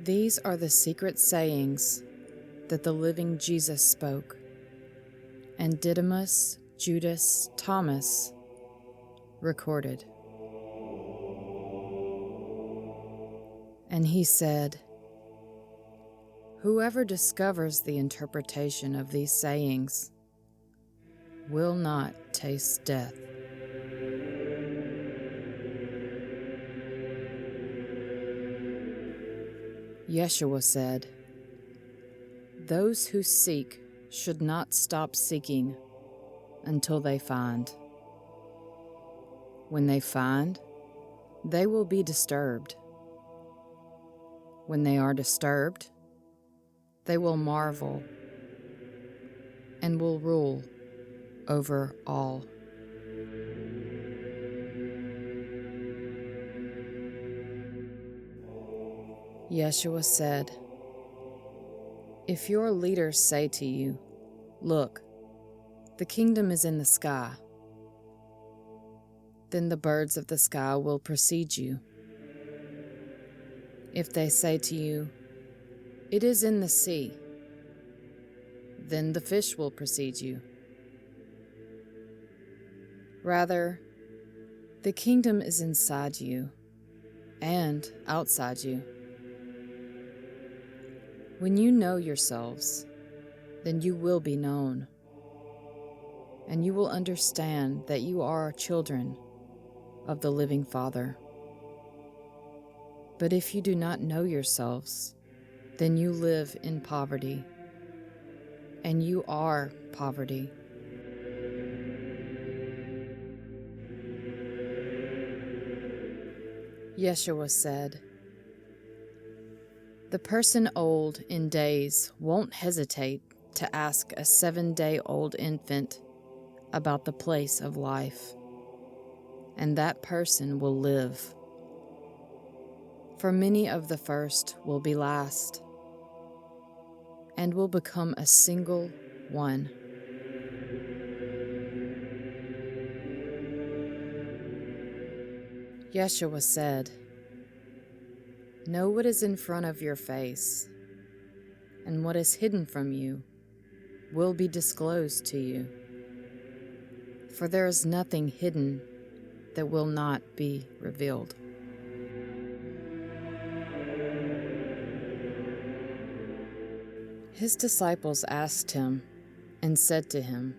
These are the secret sayings that the living Jesus spoke, and Didymus, Judas, Thomas recorded. And he said, "Whoever discovers the interpretation of these sayings will not taste death." Yeshua said, "Those who seek should not stop seeking until they find. When they find, they will be disturbed. When they are disturbed, they will marvel and will rule over all." Yeshua said, "If your leaders say to you, 'Look, the kingdom is in the sky,' then the birds of the sky will precede you. If they say to you, 'It is in the sea,' then the fish will precede you. Rather, the kingdom is inside you and outside you. When you know yourselves, then you will be known, and you will understand that you are children of the living Father. But if you do not know yourselves, then you live in poverty, and you are poverty. Yeshua said, "The person old in days won't hesitate to ask a 7-day-old infant about the place of life, and that person will live. For many of the first will be last, and will become a single one." Yeshua said, "Know what is in front of your face, and what is hidden from you will be disclosed to you. For there is nothing hidden that will not be revealed." His disciples asked him and said to him,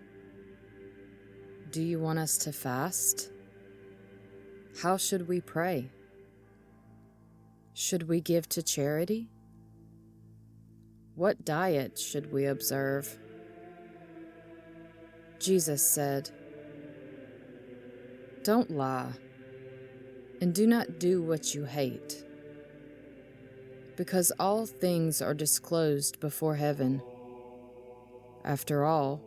"Do you want us to fast? How should we pray? Should we give to charity? What diet should we observe?" Jesus said, "Don't lie, and do not do what you hate, because all things are disclosed before heaven. After all,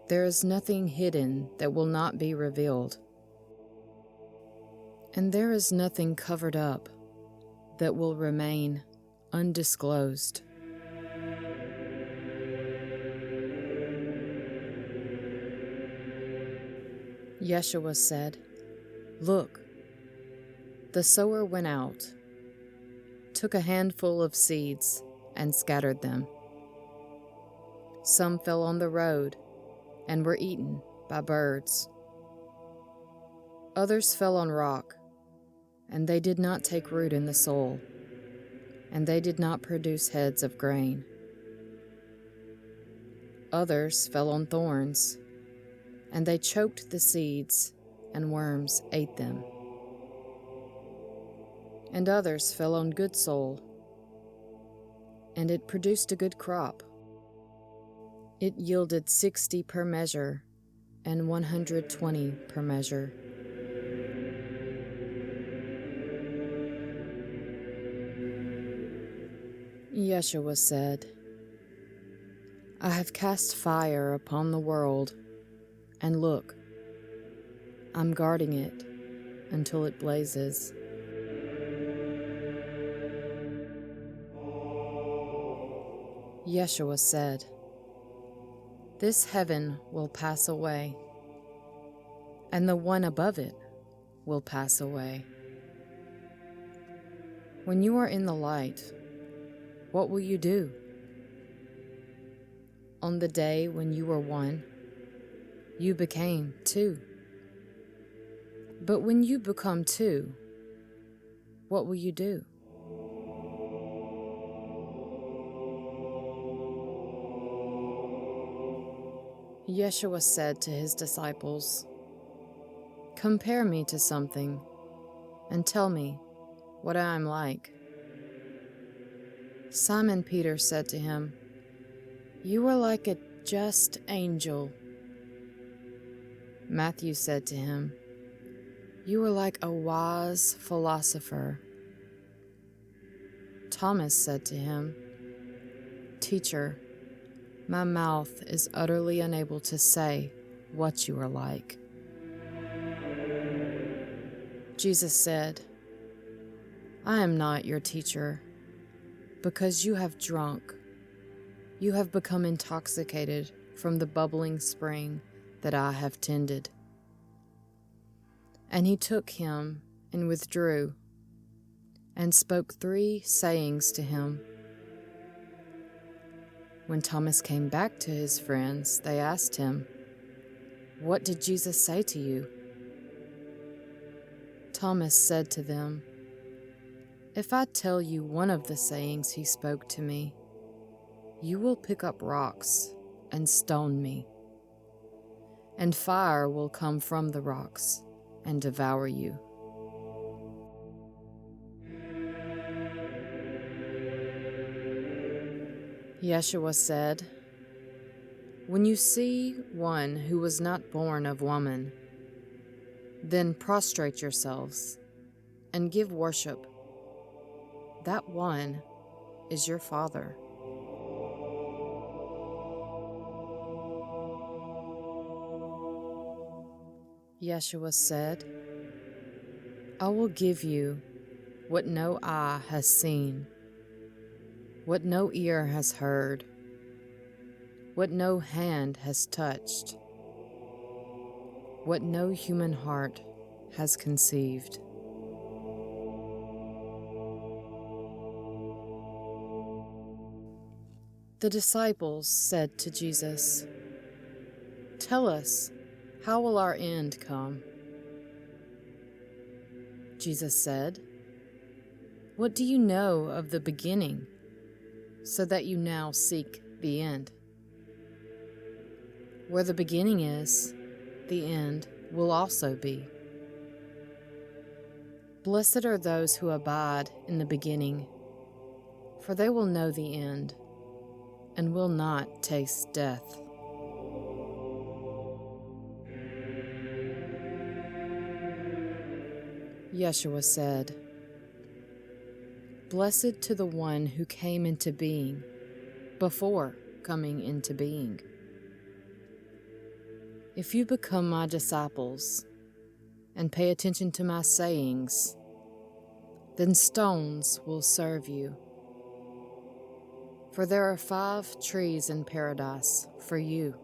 there is nothing hidden that will not be revealed, and there is nothing covered up that will remain undisclosed." Yeshua said, "Look, the sower went out, took a handful of seeds, and scattered them. Some fell on the road and were eaten by birds. Others fell on rock, and they did not take root in the soil, and they did not produce heads of grain. Others fell on thorns, and they choked the seeds, and worms ate them. And others fell on good soil, and it produced a good crop. It yielded 60 per measure, and 120 per measure." Yeshua said, "I have cast fire upon the world, and look, I'm guarding it until it blazes." Yeshua said, "This heaven will pass away, and the one above it will pass away. When you are in the light, what will you do? On the day when you were one, you became two. But when you become two, what will you do? Yeshua said to his disciples, "Compare me to something, and tell me what I am like." Simon Peter said to him, "You are like a just angel." Matthew said to him, "You are like a wise philosopher." Thomas said to him, "Teacher, my mouth is utterly unable to say what you are like." Jesus said, "I am not your teacher, because you have drunk. You have become intoxicated from the bubbling spring that I have tended." And he took him and withdrew, and spoke 3 sayings to him. When Thomas came back to his friends, they asked him, "What did Jesus say to you?" Thomas said to them, "If I tell you one of the sayings he spoke to me, you will pick up rocks and stone me, and fire will come from the rocks and devour you." Yeshua said, "When you see one who was not born of woman, then prostrate yourselves and give worship. That one is your Father." Yeshua said, "I will give you what no eye has seen, what no ear has heard, what no hand has touched, what no human heart has conceived." The disciples said to Jesus, "Tell us, how will our end come?" Jesus said, "What do you know of the beginning, so that you now seek the end? Where the beginning is, the end will also be. Blessed are those who abide in the beginning, for they will know the end and will not taste death." Yeshua said, "Blessed to the one who came into being before coming into being. If you become my disciples and pay attention to my sayings, then stones will serve you. For there are 5 trees in paradise for you.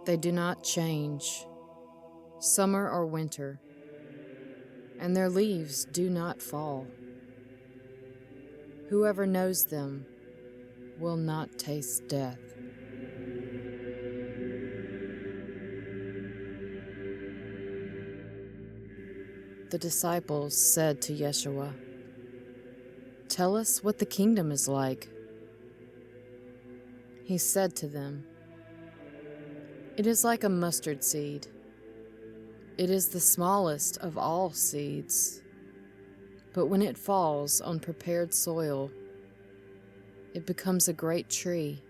They do not change, summer or winter, and their leaves do not fall. Whoever knows them will not taste death." The disciples said to Yeshua, "Tell us what the kingdom is like." He said to them, "It is like a mustard seed. It is the smallest of all seeds, but when it falls on prepared soil, it becomes a great tree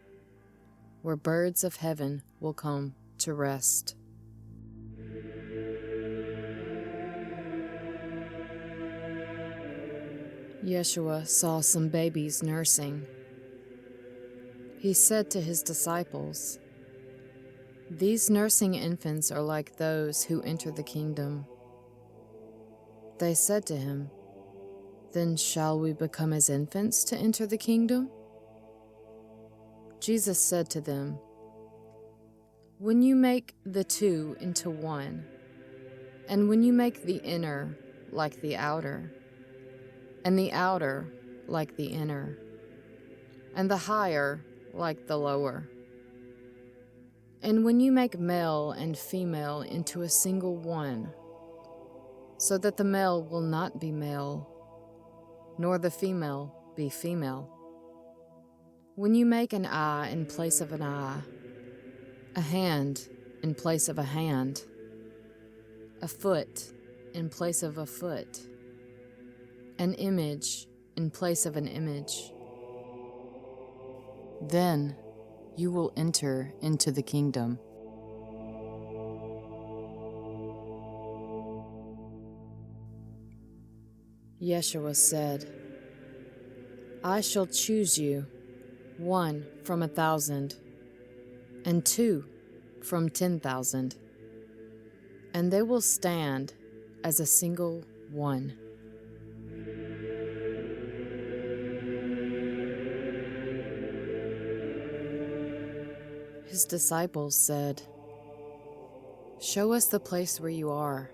where birds of heaven will come to rest." Yeshua saw some babies nursing. He said to his disciples, "These nursing infants are like those who enter the kingdom." They said to him, "Then shall we become as infants to enter the kingdom?" Jesus said to them, "When you make the 2 into one, and when you make the inner like the outer, and the outer like the inner, and the higher like the lower. And when you make male and female into a single one, so that the male will not be male, nor the female be female. When you make an eye in place of an eye, a hand in place of a hand, a foot in place of a foot, an image in place of an image, then you will enter into the kingdom. Yeshua said, I shall choose you, 1 from 1,000, and 2 from 10,000, and they will stand as a single one. His disciples said, Show us the place where you are,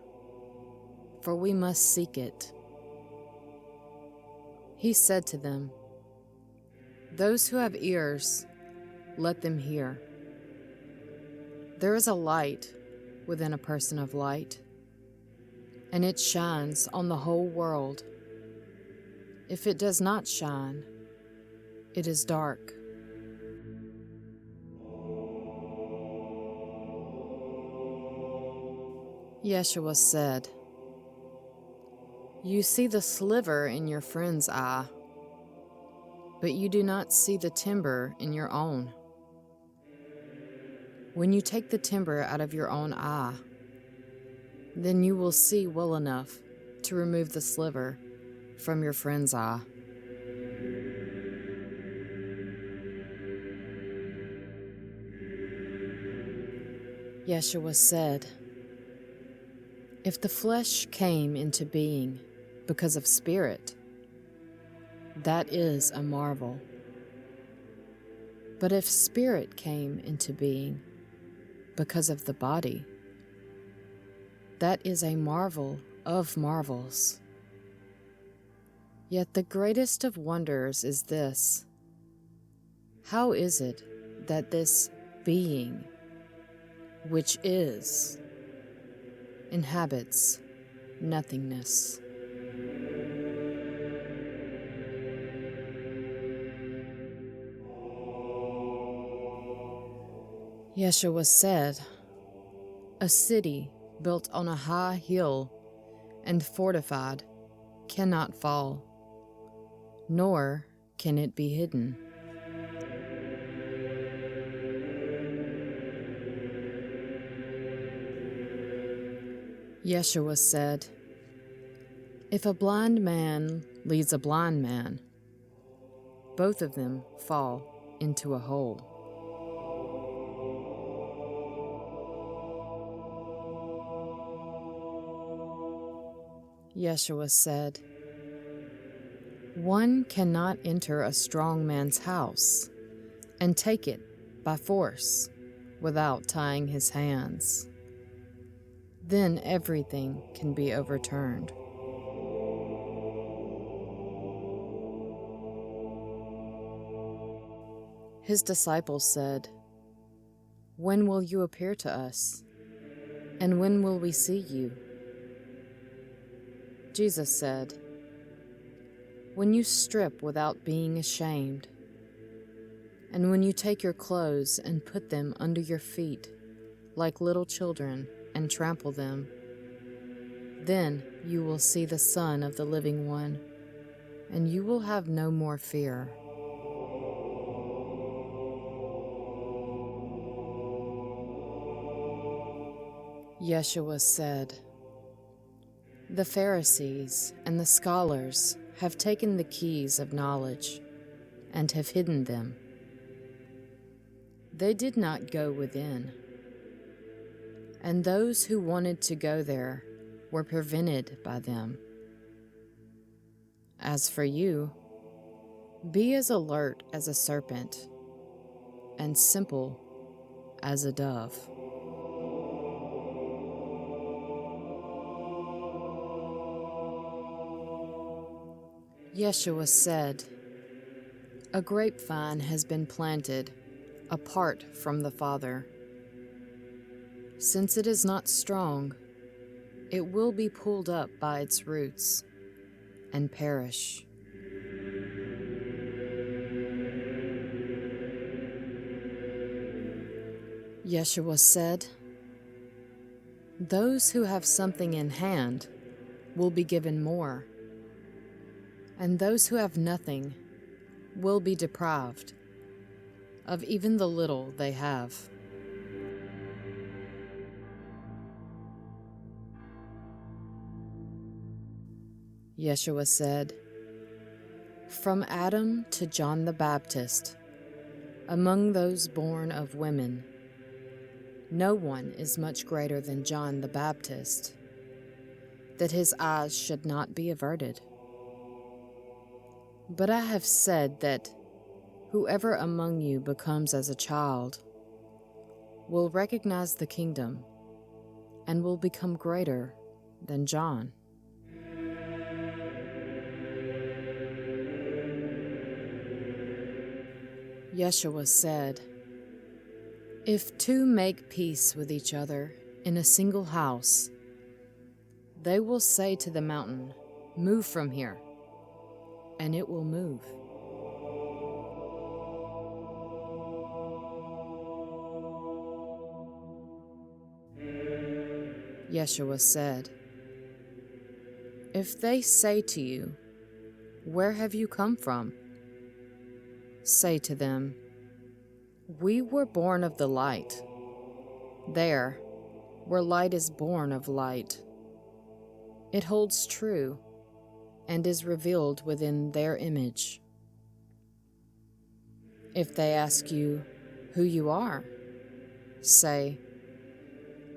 for we must seek it. He said to them, Those who have ears, let them hear. There is a light within a person of light, and it shines on the whole world. If it does not shine, it is dark. Yeshua said, You see the sliver in your friend's eye, but you do not see the timber in your own. When you take the timber out of your own eye, then you will see well enough to remove the sliver from your friend's eye. Yeshua said, If the flesh came into being because of spirit, that is a marvel. But if spirit came into being because of the body, that is a marvel of marvels. Yet the greatest of wonders is this: how is it that this being, which is, inhabits nothingness? Yeshua said, A city built on a high hill and fortified cannot fall, nor can it be hidden. Yeshua said, If a blind man leads a blind man, both of them fall into a hole. Yeshua said, One cannot enter a strong man's house and take it by force without tying his hands. Then everything can be overturned. His disciples said, When will you appear to us? And when will we see you? Jesus said, When you strip without being ashamed, and when you take your clothes and put them under your feet like little children and trample them, then you will see the Son of the Living One, and you will have no more fear. Yeshua said, The Pharisees and the scholars have taken the keys of knowledge and have hidden them. They did not go within, and those who wanted to go there were prevented by them. As for you, be as alert as a serpent and simple as a dove. Yeshua said, "A grapevine has been planted apart from the Father. Since it is not strong, it will be pulled up by its roots and perish." Yeshua said, "Those who have something in hand will be given more, and those who have nothing will be deprived of even the little they have." Yeshua said, "From Adam to John the Baptist, among those born of women, no one is much greater than John the Baptist, that his eyes should not be averted. But I have said that whoever among you becomes as a child will recognize the kingdom and will become greater than John." Yeshua said, "If two make peace with each other in a single house, they will say to the mountain, 'Move from here,' and it will move." Yeshua said, "If they say to you, 'Where have you come from?' say to them, 'We were born of the light, there, where light is born of light.' It holds true and is revealed within their image. If they ask you who you are, say,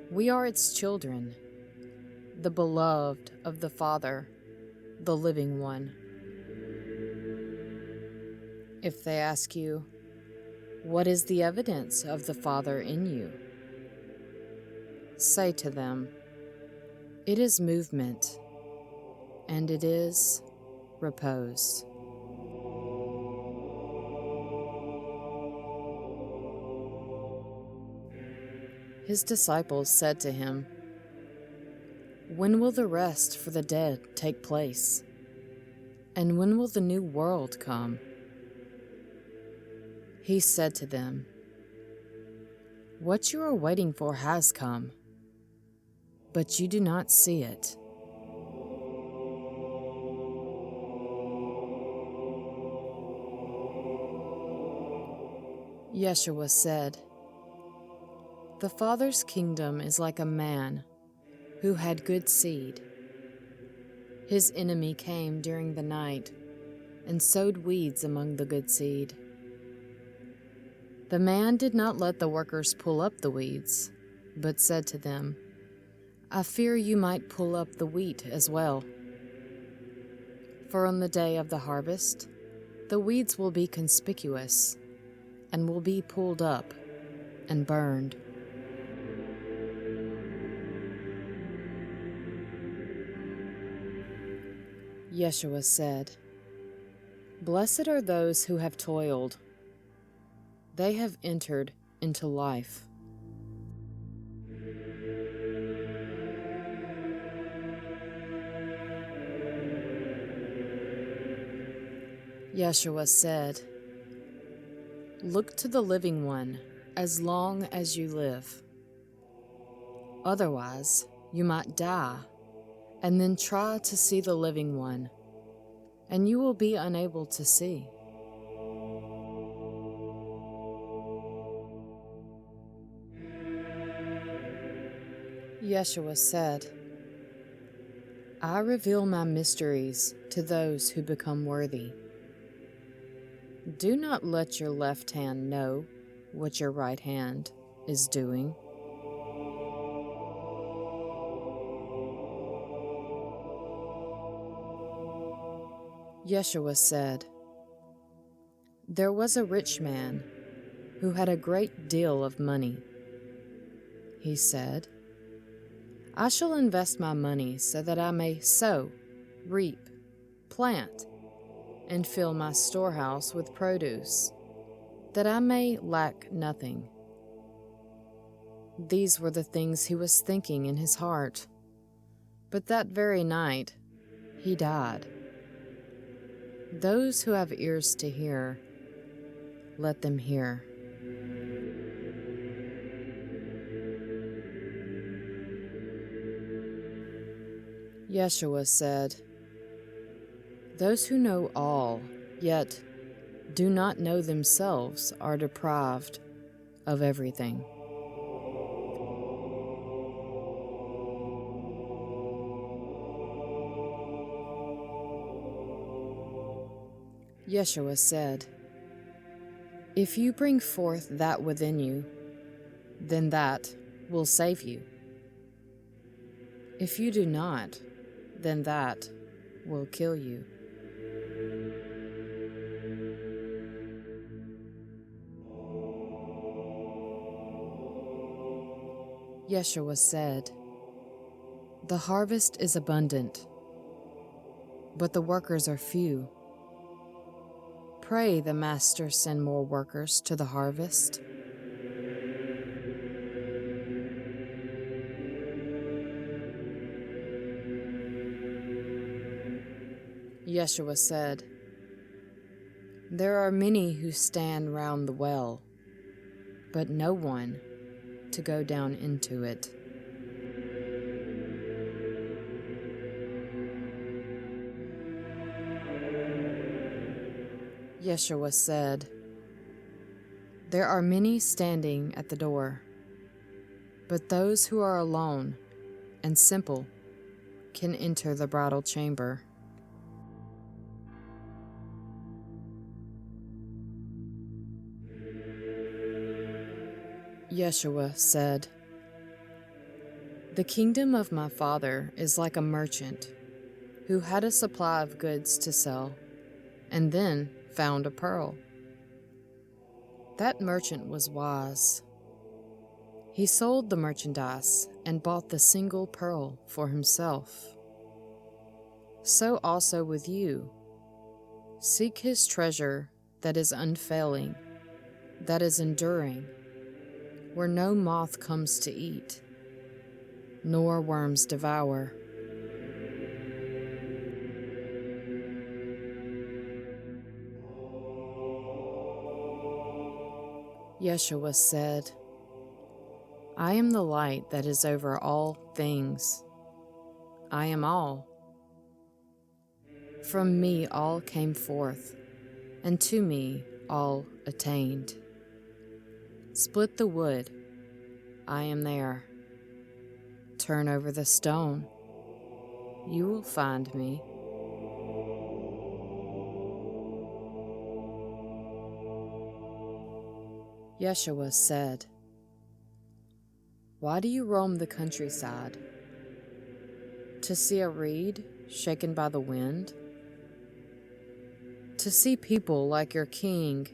'We are its children, the beloved of the Father, the living one.' If they ask you, 'What is the evidence of the Father in you?' say to them, 'It is movement, and it is repose.'" His disciples said to him, "When will the rest for the dead take place? And when will the new world come?" He said to them, "What you are waiting for has come, but you do not see it." Yeshua said, "The Father's kingdom is like a man who had good seed. His enemy came during the night and sowed weeds among the good seed. The man did not let the workers pull up the weeds, but said to them, 'I fear you might pull up the wheat as well. For on the day of the harvest, the weeds will be conspicuous and will be pulled up and burned.'" Yeshua said, "Blessed are those who have toiled. They have entered into life." Yeshua said, "Look to the living one as long as you live. Otherwise, you might die, and then try to see the living one, and you will be unable to see." Yeshua said, "I reveal my mysteries to those who become worthy. Do not let your left hand know what your right hand is doing." Yeshua said, "There was a rich man who had a great deal of money. He said, 'I shall invest my money so that I may sow, reap, plant, and fill my storehouse with produce, that I may lack nothing. These were the things he was thinking in his heart. But that very night he died. Those who have ears to hear, let them hear. Yeshua said, "Those who know all, yet do not know themselves, are deprived of everything." Yeshua said, "If you bring forth that within you, then that will save you. If you do not, then that will kill you." Yeshua said, "The harvest is abundant, but the workers are few. Pray the Master send more workers to the harvest." Yeshua said, "There are many who stand round the well, but no one to go down into it." Yeshua said, "There are many standing at the door, but those who are alone and simple can enter the bridal chamber." Yeshua said, "The kingdom of my Father is like a merchant who had a supply of goods to sell and then found a pearl. That merchant was wise. He sold the merchandise and bought the single pearl for himself. So also with you. Seek his treasure that is unfailing, that is enduring, where no moth comes to eat, nor worms devour. Yeshua said, "I am the light that is over all things. I am all. From me all came forth, and to me all attained. Split the wood, I am there. Turn over the stone, you will find me." Yeshua said, "Why do you roam the countryside? To see a reed shaken by the wind? To see people like your king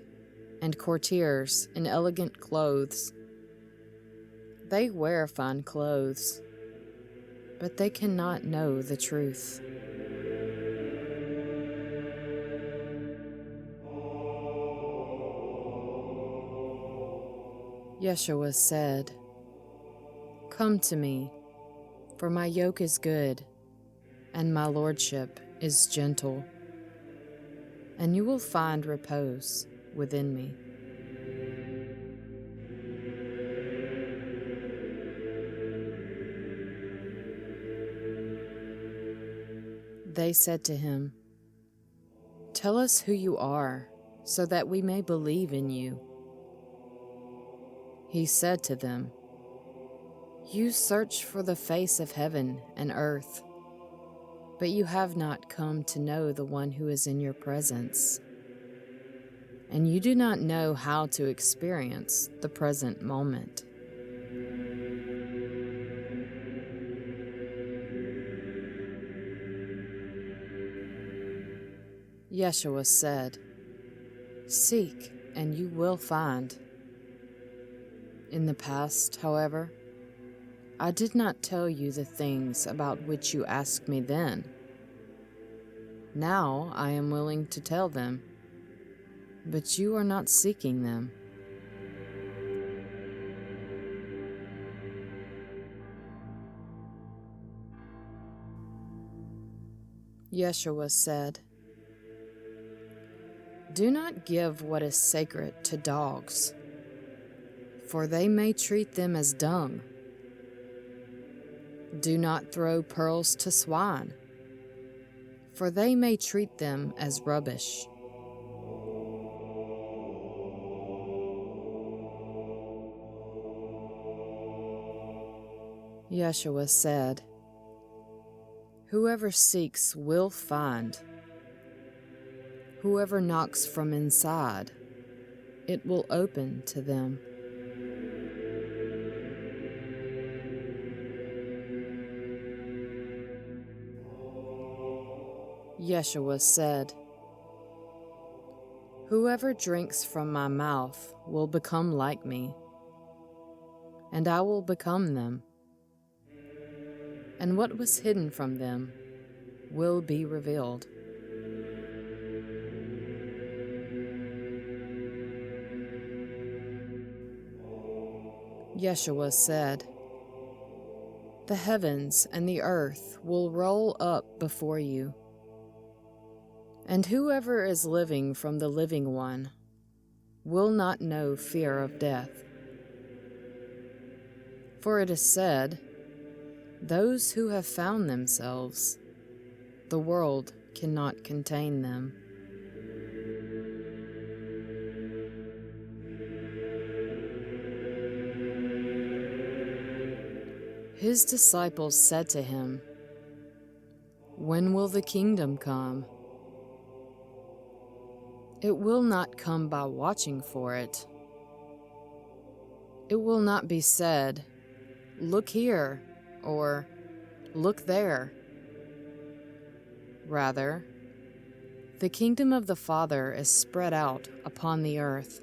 and courtiers in elegant clothes? They wear fine clothes, but they cannot know the truth." Yeshua said, "Come to me, for my yoke is good, and my lordship is gentle, and you will find repose within me." They said to him, "Tell us who you are, so that we may believe in you." He said to them, "You search for the face of heaven and earth, but you have not come to know the one who is in your presence, and you do not know how to experience the present moment." Yeshua said, "Seek, and you will find." In the past, however, I did not tell you the things about which you asked me then. Now I am willing to tell them, but you are not seeking them. Yeshua said, "Do not give what is sacred to dogs, for they may treat them as dung. Do not throw pearls to swine, for they may treat them as rubbish. Yeshua said, "Whoever seeks will find. Whoever knocks from inside, it will open to them." Yeshua said, "Whoever drinks from my mouth will become like me, and I will become them, and what was hidden from them will be revealed." Yeshua said, "The heavens and the earth will roll up before you, and whoever is living from the living one will not know fear of death. For it is said, 'Those who have found themselves, the world cannot contain them.'" His disciples said to him, "When will the kingdom come?" It will not come by watching for it. It will not be said, "Look here," or "Look there." Rather, the kingdom of the Father is spread out upon the earth,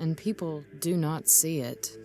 and people do not see it.